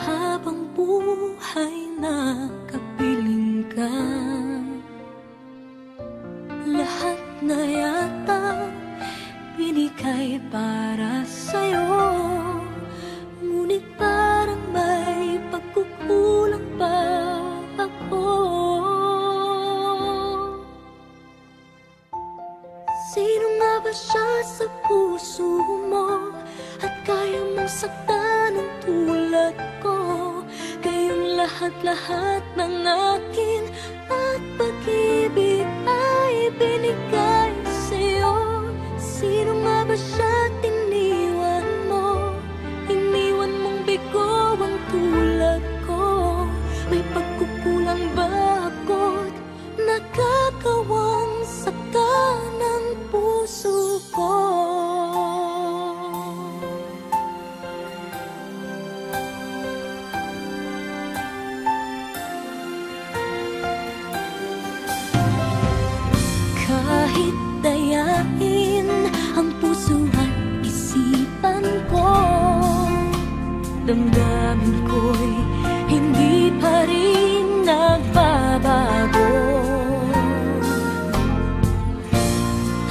habang buhay na kapiling ka. Lahat na yata binigay para sa'yo, ngunit parang may pagkukulang pa ako. Sino nga ba siya sa puso mo at kaya mong saktan ng tulad ko? Kayong lahat-lahat ng akin at pag-ibig ay binigay sa'yo. Sino nga ba siya tiniwan mo? Iniwan mong bigo ang tulad ko. May pagkukulang ba ako't nakakawang saktan ng puso ko? Kahit dayain ang puso at isipan ko, damdamin ko'y hindi pa rin nagbabago.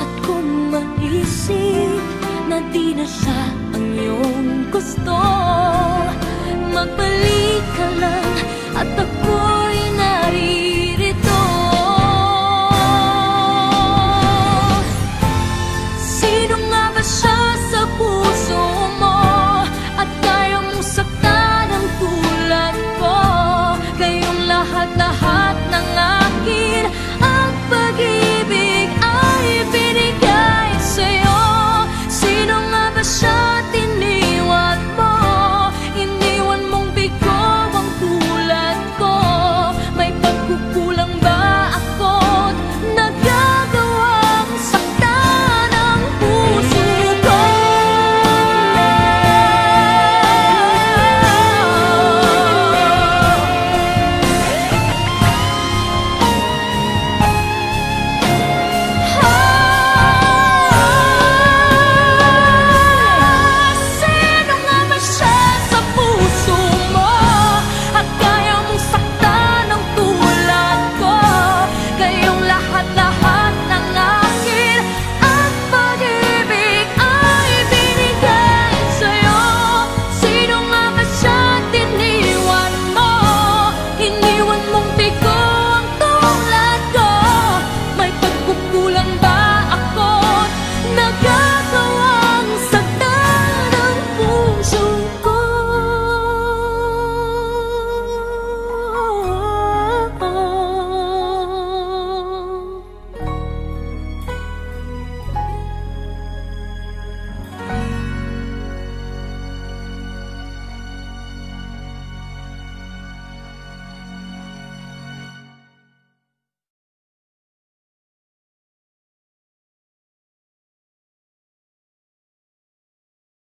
At kung maisip na di na siya ang iyong gusto,